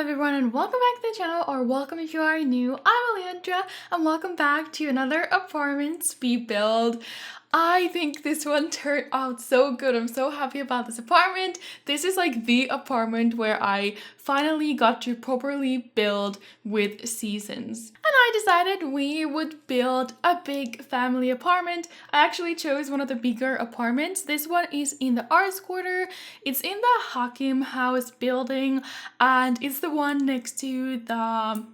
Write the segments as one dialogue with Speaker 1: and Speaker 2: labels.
Speaker 1: everyone and welcome back to the channel, or welcome if you are new. I'm Elliandra and welcome back to another apartment speed build. I think this one turned out so good. I'm so happy about this apartment. This is like the apartment where I finally got to properly build with seasons. And I decided we would build a big family apartment. I actually chose one of the bigger apartments. This one is in the arts quarter. It's in the Hakim House building and it's the one next to the...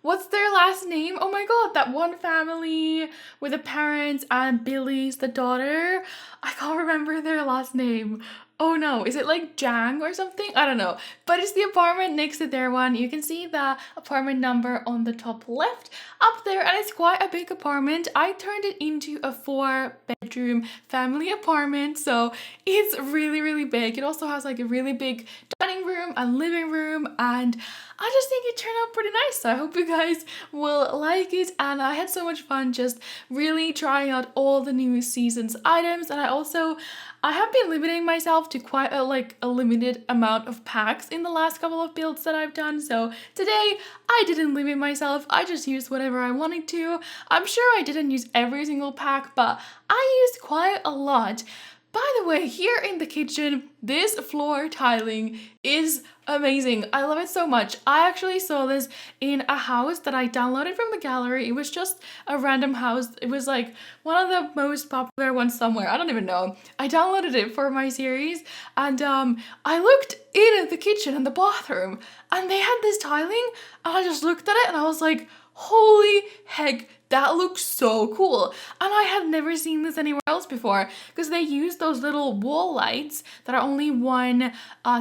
Speaker 1: What's their last name? Oh my god, that one family with the parents and Billy's the daughter. I can't remember their last name. Oh no, is it like Jang or something? I don't know. But it's the apartment next to their one. You can see the apartment number on the top left up there, and it's quite a big apartment. I turned it into a 4-bedroom family apartment, so it's really big. It also has like a really big dining room and living room, and I just think it turned out pretty nice. So I hope you guys will like it, and I had so much fun just really trying out all the new season's items. And I have been limiting myself to quite a limited amount of packs in the last couple of builds that I've done. So today I didn't limit myself. I just used whatever I wanted to. I'm sure I didn't use every single pack, but I used quite a lot. By the way, here in the kitchen, this floor tiling is amazing. I love it so much. I actually saw this in a house that I downloaded from the gallery. It was just a random house. It was like one of the most popular ones somewhere. I don't even know. I downloaded it for my series, and I looked in the kitchen and the bathroom and they had this tiling, and I just looked at it and I was like, holy heck, that looks so cool. And I have never seen this anywhere else before, because they use those little wall lights that are only one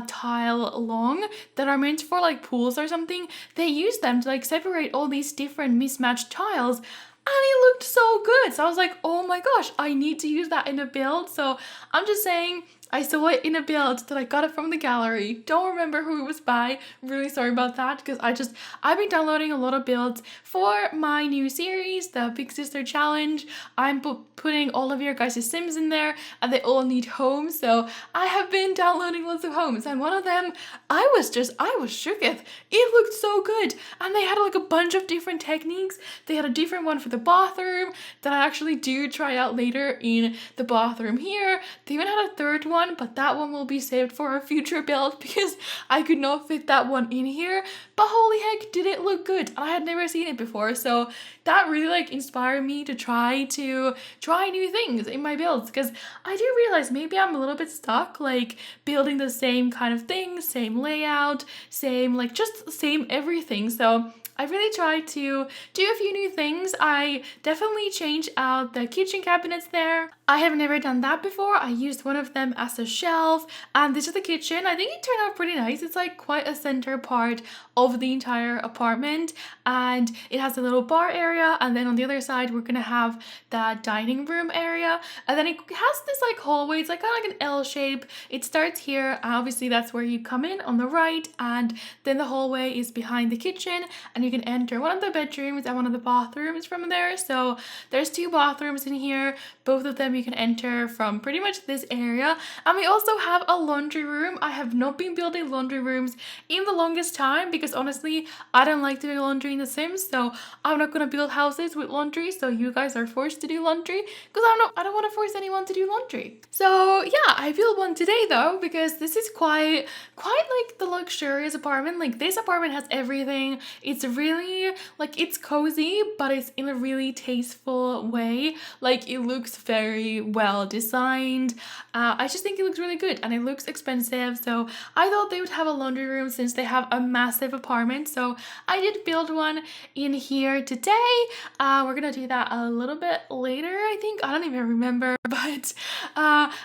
Speaker 1: tile long, that are meant for like pools or something. They use them to like separate all these different mismatched tiles, and it looked so good. So I was like, oh my gosh, I need to use that in a build. So I'm just saying, I saw it in a build that I got it from the gallery. Don't remember who it was by. Really sorry about that, because I've been downloading a lot of builds for my new series, the Big Sister Challenge. I'm putting all of your guys' Sims in there, and they all need homes. So I have been downloading lots of homes, and one of them, I was shooketh. It looked so good, and they had like a bunch of different techniques. They had a different one for the bathroom that I actually do try out later in the bathroom here. They even had a third one, but that one will be saved for a future build because I could not fit that one in here. But holy heck, did it look good. I had never seen it before, so that really like inspired me to try new things in my builds, because I do realize maybe I'm a little bit stuck like building the same kind of thing, same layout, same everything. So I really tried to do a few new things. I definitely changed out the kitchen cabinets there. I have never done that before. I used one of them as a shelf, and this is the kitchen. I think it turned out pretty nice. It's like quite a center part of the entire apartment, and it has a little bar area, and then on the other side we're gonna have that dining room area, and then it has this like hallway. It's like kind of like an L shape. It starts here, and obviously that's where you come in on the right, and then the hallway is behind the kitchen, and you can enter one of the bedrooms and one of the bathrooms from there. So there's 2 bathrooms in here. Both of them you can enter from pretty much this area. And we also have a laundry room. I have not been building laundry rooms in the longest time because honestly I don't like doing laundry in The Sims, so I'm not gonna build houses with laundry, so you guys are forced to do laundry, because I don't want to force anyone to do laundry. So yeah, I built one today though, because this is quite like the luxurious apartment. Like this apartment has everything. It's really like, it's cozy, but it's in a really tasteful way. Like it looks very well designed. I just think it looks really good, and it looks expensive, so I thought they would have a laundry room since they have a massive apartment. So I did build one in here today. We're gonna do that a little bit later, I think. I don't even remember, but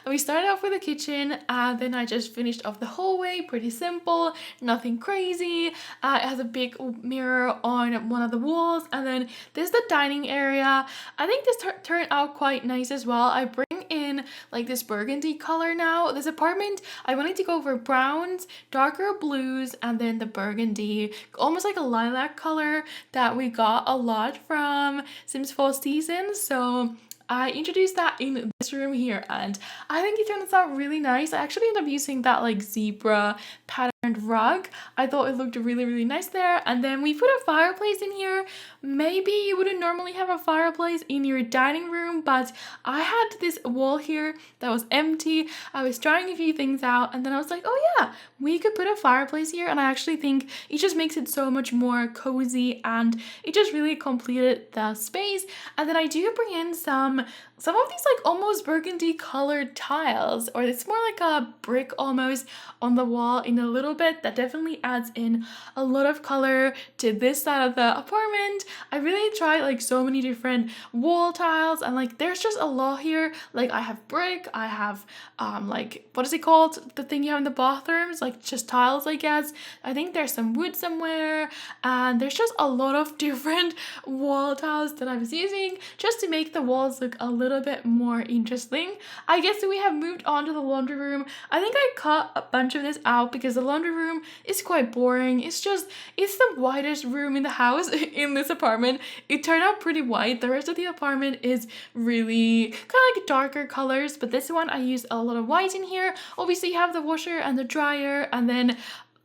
Speaker 1: we started off with the kitchen, then I just finished off the hallway. Pretty simple, nothing crazy. It has a big mirror on one of the walls, and then there's the dining area. I think this turned out quite nice as well. I bring in like this burgundy color now. This apartment, I wanted to go for browns, darker blues, and then the burgundy, almost like a lilac color that we got a lot from Sims 4 Season. So I introduced that in this room here, and I think it turns out really nice. I actually ended up using that like zebra pattern rug. I thought it looked really, really nice there. And then we put a fireplace in here. Maybe you wouldn't normally have a fireplace in your dining room, but I had this wall here that was empty. I was trying a few things out, and then I was like, oh yeah, we could put a fireplace here. And I actually think it just makes it so much more cozy, and it just really completed the space. And then I do bring in some of these like almost burgundy colored tiles, or it's more like a brick almost on the wall in a little bit. That definitely adds in a lot of color to this side of the apartment. I really tried like so many different wall tiles, and like there's just a lot here. Like I have brick, I have like, what is it called, the thing you have in the bathrooms, like just tiles I guess. I think there's some wood somewhere, and there's just a lot of different wall tiles that I was using just to make the walls look a little bit more interesting. I guess we have moved on to the laundry room. I think I cut a bunch of this out because the laundry room is quite boring. It's the whitest room in the house in this apartment. It turned out pretty white. The rest of the apartment is really kind of like darker colors, but this one I used a lot of white in here. Obviously you have the washer and the dryer, and then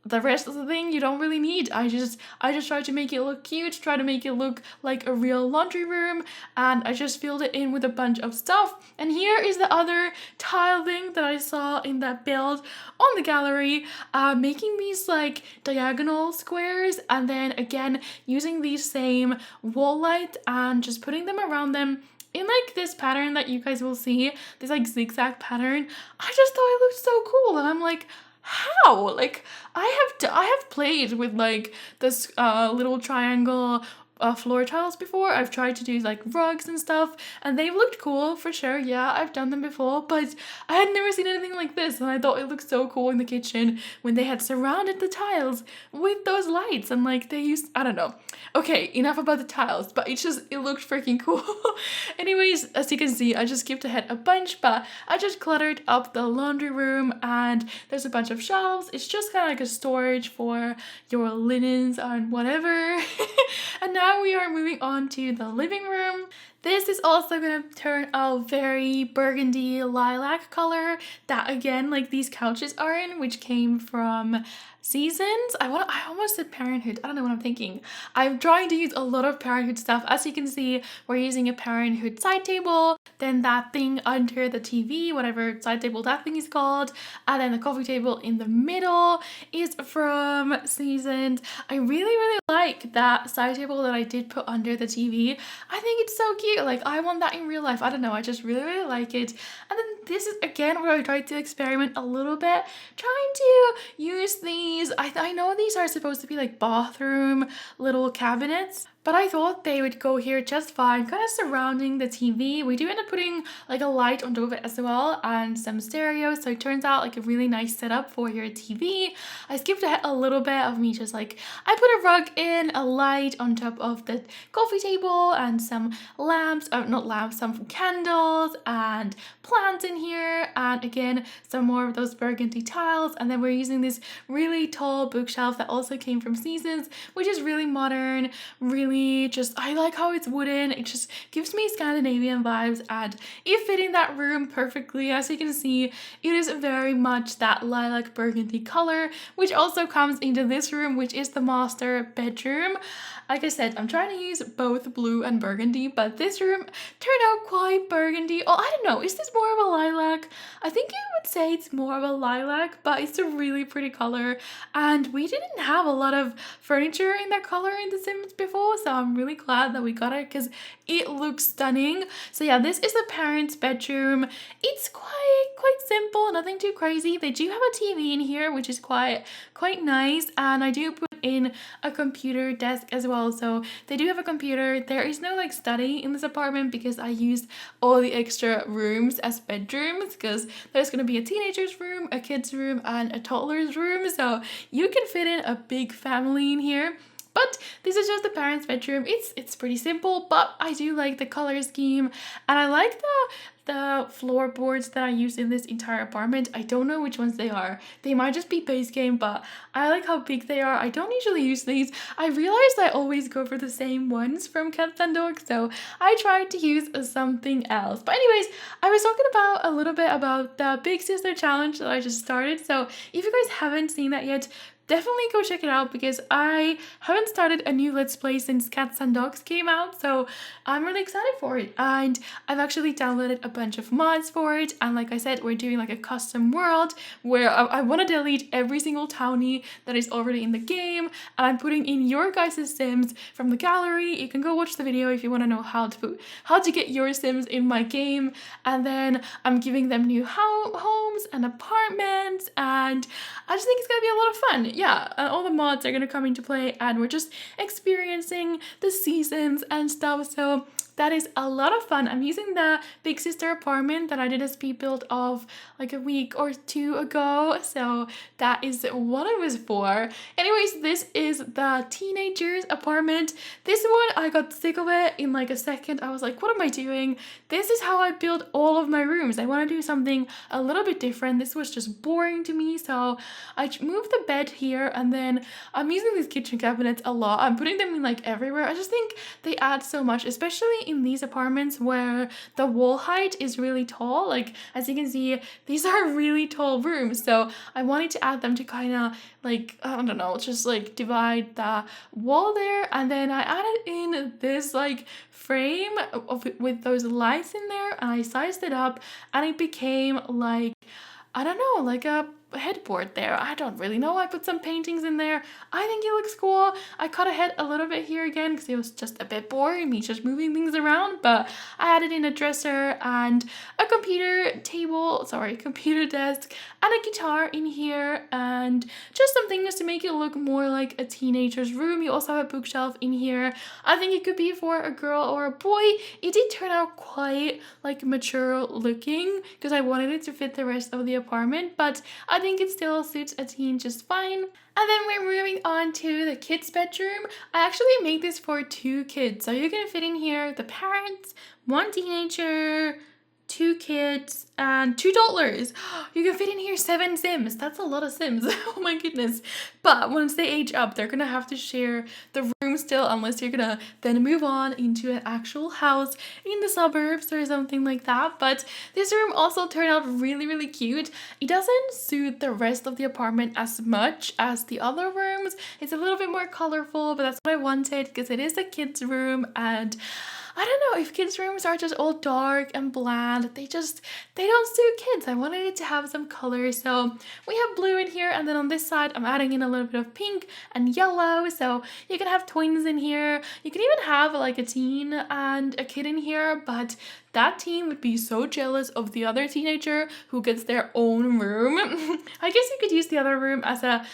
Speaker 1: the rest of the thing you don't really need. I just tried to make it look cute, try to make it look like a real laundry room, and I just filled it in with a bunch of stuff. And here is the other tile thing that I saw in that build on the gallery, making these like diagonal squares, and then again using these same wall lights and just putting them around them in like this pattern that you guys will see, this like zigzag pattern. I just thought it looked so cool, and I'm like, how? Like I have played with like this little triangle floor tiles before. I've tried to do like rugs and stuff, and they've looked cool for sure. Yeah, I've done them before, but I had never seen anything like this, and I thought it looked so cool in the kitchen when they had surrounded the tiles with those lights, and like they used, I don't know. Okay, enough about the tiles, but it looked freaking cool. Anyways, as you can see, I just skipped ahead a bunch, but I just cluttered up the laundry room, and there's a bunch of shelves. It's just kind of like a storage for your linens and whatever. And now we are moving on to the living room. This is also going to turn out very burgundy lilac color that again like these couches are in, which came from Seasons. I almost said Parenthood. I don't know what I'm thinking. I'm trying to use a lot of Parenthood stuff. As you can see, we're using a Parenthood side table, then that thing under the TV, whatever side table that thing is called, and then the coffee table in the middle is from Seasons. I really, really like that side table that I did put under the TV. I think it's so cute. Like I want that in real life. I don't know. I just really, really like it. And then this is again where I tried to experiment a little bit, trying to use these. I know these are supposed to be like bathroom little cabinets, but I thought they would go here just fine, kind of surrounding the TV. We do end up putting like a light on top of it as well, and some stereo, so it turns out like a really nice setup for your TV. I skipped ahead a little bit of me just like, I put a rug in, a light on top of the coffee table, and some lamps, not lamps, some candles and plants in here, and again some more of those burgundy tiles. And then we're using this really tall bookshelf that also came from Seasons, which is really modern, really just, I like how it's wooden. It just gives me Scandinavian vibes, and it fit in that room perfectly. As you can see, it is very much that lilac burgundy color, which also comes into this room, which is the master bedroom. Like I said, I'm trying to use both blue and burgundy, but this room turned out quite burgundy. Oh, I don't know, is this more of a lilac? I think you would say it's more of a lilac, but it's a really pretty color, and we didn't have a lot of furniture in that color in The Sims before, so I'm really glad that we got it because it looks stunning. So yeah, this is the parents' bedroom. It's quite simple, nothing too crazy. They do have a TV in here, which is quite nice, and I do put in a computer desk as well. So they do have a computer. There is no like study in this apartment because I used all the extra rooms as bedrooms, because there's going to be a teenager's room, a kid's room, and a toddler's room, so you can fit in a big family in here. But this is just the parents' bedroom. It's pretty simple, but I do like the color scheme, and I like the floorboards that I use in this entire apartment. I don't know which ones they are. They might just be base game, but I like how big they are. I don't usually use these. I realized I always go for the same ones from Cats and Dogs, so I tried to use something else. But anyways, I was talking about a little bit about the Big Sister challenge that I just started. So if you guys haven't seen that yet, definitely go check it out because I haven't started a new Let's Play since Cats and Dogs came out, so I'm really excited for it. And I've actually downloaded a bunch of mods for it, and like I said, we're doing like a custom world where I want to delete every single townie that is already in the game, and I'm putting in your guys' Sims from the gallery. You can go watch the video if you want to know how to get your Sims in my game, and then I'm giving them new homes and apartments, and I just think it's gonna be a lot of fun. Yeah, all the mods are gonna come into play, and we're just experiencing the seasons and stuff, so that is a lot of fun. I'm using the Big Sister apartment that I did a speed build of like a week or two ago, so that is what it was for. Anyways, this is the teenagers apartment. This one, I got sick of it in like a second. I was like, what am I doing? This is how I build all of my rooms. I want to do something a little bit different. This was just boring to me, so I moved the bed here, and then I'm using these kitchen cabinets a lot. I'm putting them in like everywhere. I just think they add so much, especially in these apartments where the wall height is really tall. Like, as you can see, these are really tall rooms, so I wanted to add them to kind of like, I don't know, just like divide the wall there, and then I added in this like frame with those lights in there, and I sized it up, and it became like, I don't know, like a headboard there. I don't really know. I put some paintings in there. I think it looks cool. I cut ahead a little bit here again because it was just a bit boring, me just moving things around, but I added in a dresser and a computer desk, and a guitar in here, and just some things to make it look more like a teenager's room. You also have a bookshelf in here. I think it could be for a girl or a boy. It did turn out quite like mature looking because I wanted it to fit the rest of the apartment, but I think it still suits a teen just fine. And then we're moving on to the kids' bedroom. I actually made this for 2 kids, so you can fit in here the parents, 1 teenager, 2 kids, and 2 toddlers. You can fit in here 7 Sims. That's a lot of Sims. Oh my goodness. But once they age up, they're gonna have to share the room still, unless you're gonna then move on into an actual house in the suburbs or something like that. But this room also turned out really, really cute. It doesn't suit the rest of the apartment as much as the other rooms. It's a little bit more colorful, but that's what I wanted because it is a kids' room, and I don't know, if kids' rooms are just all dark and bland, they don't suit kids. I wanted it to have some color, so we have blue in here, and then on this side I'm adding in a little bit of pink and yellow, so you can have twins in here. You can even have like a teen and a kid in here, but that teen would be so jealous of the other teenager who gets their own room. I guess you could use the other room as a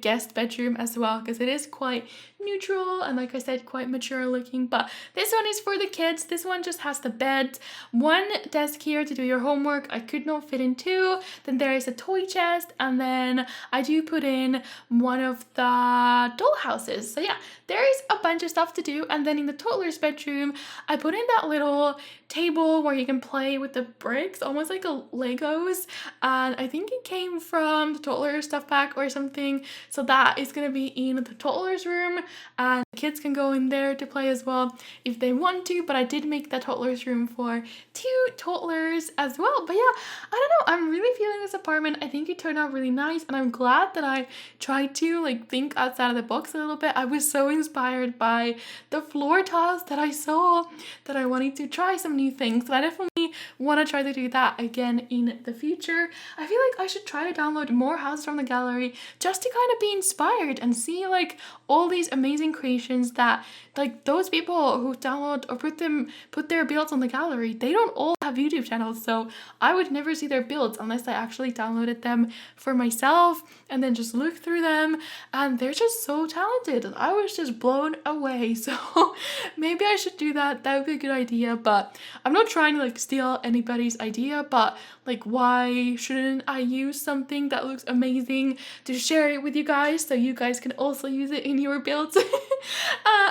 Speaker 1: guest bedroom as well, because it is quite neutral and, like I said, quite mature looking. But this one is for the kids. This one just has the bed, 1 desk here to do your homework. I could not fit in 2. Then there is a toy chest, and then I do put in one of the doll houses. So yeah, there is a bunch of stuff to do. And then in the toddler's bedroom, I put in that little table where you can play with the bricks, almost like a Legos, and I think it came from the toddler stuff pack or something, so that is gonna be in the toddler's room, and the kids can go in there to play as well if they want to. But I did make that toddler's room for 2 toddlers as well. But yeah, I don't know, I'm really feeling this apartment. I think it turned out really nice, and I'm glad that I tried to like think outside of the box a little bit. I was so inspired by the floor tiles that I saw that I wanted to try some new things, and I definitely want to try to do that again in the future. I feel like I should try to download more houses from the gallery just to kind of be inspired and see like all these amazing creations that like those people who download or put their builds on the gallery, they don't all have YouTube channels, so I would never see their builds unless I actually downloaded them for myself and then just look through them, and they're just so talented, and I was just blown away. So maybe I should do that. That would be a good idea, but I'm not trying to like steal steal anybody's idea, but like, why shouldn't I use something that looks amazing to share it with you guys so you guys can also use it in your builds?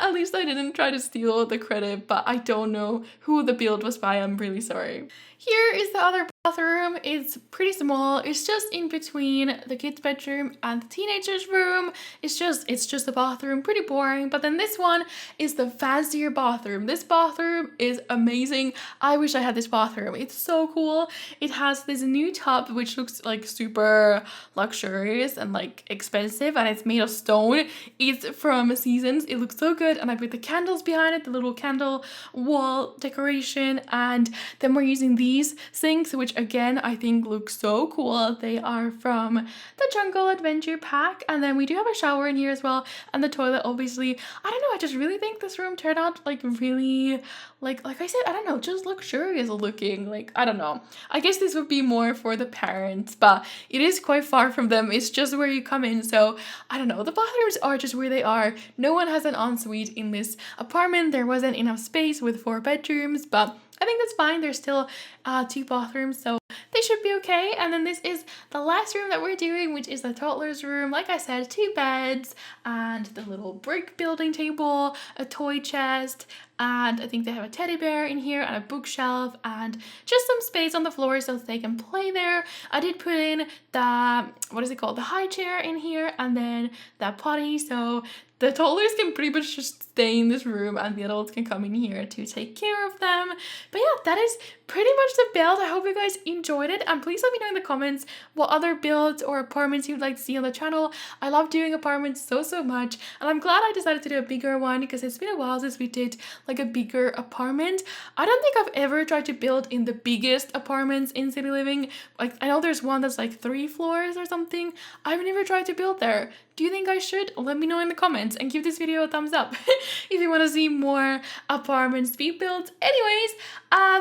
Speaker 1: At least I didn't try to steal the credit, but I don't know who the build was by. I'm really sorry. Here is the other bathroom. It's pretty small. It's just in between the kids' bedroom and the teenagers' room. It's just a bathroom, pretty boring. But then this one is the fancier bathroom. This bathroom is amazing. I wish I had this bathroom. It's so cool. It has this new tub which looks like super luxurious and like expensive, and it's made of stone. It's from Seasons. It looks so good, and I put the candles behind it, the little candle wall decoration, and then we're using these sinks, which again I think look so cool. They are from the Jungle Adventure pack, and then we do have a shower in here as well, and the toilet obviously. I don't know, I just really think this room turned out like really like I said, I don't know, just luxurious looking. Like, I don't know, I guess this would be more for the parents, but it is quite far from them. It's just where you come in, so I don't know, the bathrooms are just where they are. No one has an ensuite in this apartment. There wasn't enough space with 4 bedrooms, but I think that's fine. There's still 2 bathrooms, so they should be okay. And then this is the last room that we're doing, which is the toddler's room. Like I said, 2 beds and the little brick building table, a toy chest, and I think they have a teddy bear in here and a bookshelf and just some space on the floor so they can play there. I did put in the, what is it called, the high chair in here, and then that potty, so the toddlers can pretty much just stay in this room and the adults can come in here to take care of them. But yeah, that is pretty much the build. I hope you guys enjoyed it, and please let me know in the comments what other builds or apartments you'd like to see on the channel. I love doing apartments so much, and I'm glad I decided to do a bigger one because it's been a while since we did like a bigger apartment. I don't think I've ever tried to build in the biggest apartments in City Living. Like, I know there's one that's like 3 floors or something. I've never tried to build there. Do you think I should? Let me know in the comments and give this video a thumbs up if you want to see more apartment speed builds. Anyways,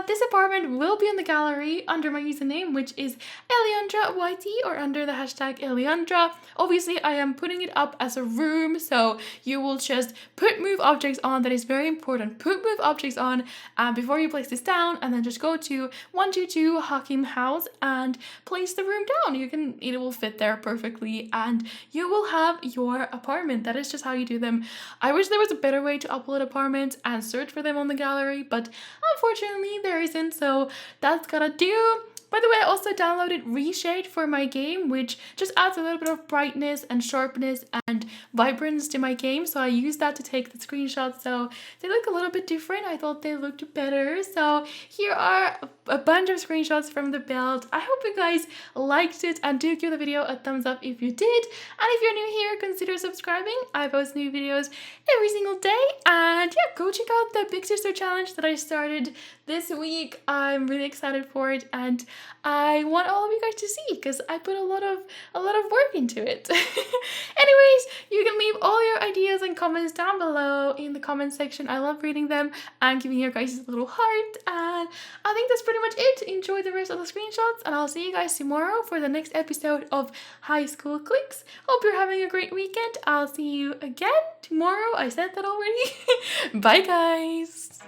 Speaker 1: this apartment will be in the gallery under my username, which is ElliandraYT, or under the hashtag Elliandra. Obviously, I am putting it up as a room, so you will just put move objects on. That is very important. Put move objects on before you place this down, and then just go to 122 Hakim House and place the room down. It will fit there perfectly, and you will have your apartment. That is just how you do them. I wish there was a better way to upload apartments and search for them on the gallery, but unfortunately there isn't, so that's gotta do. By the way, I also downloaded Reshade for my game, which just adds a little bit of brightness and sharpness and vibrance to my game. So I used that to take the screenshots, so they look a little bit different. I thought they looked better. So here are a bunch of screenshots from the build. I hope you guys liked it, and do give the video a thumbs up if you did. And if you're new here, consider subscribing. I post new videos every single day. And yeah, go check out the Big Sister Challenge that I started this week. I'm really excited for it, and I want all of you guys to see because I put a lot of work into it. Anyways, you can leave all your ideas and comments down below in the comment section. I love reading them and giving you guys a little heart. And I think that's pretty much it. Enjoy the rest of the screenshots, and I'll see you guys tomorrow for the next episode of High School Clicks. Hope you're having a great weekend. I'll see you again tomorrow. I said that already. Bye guys.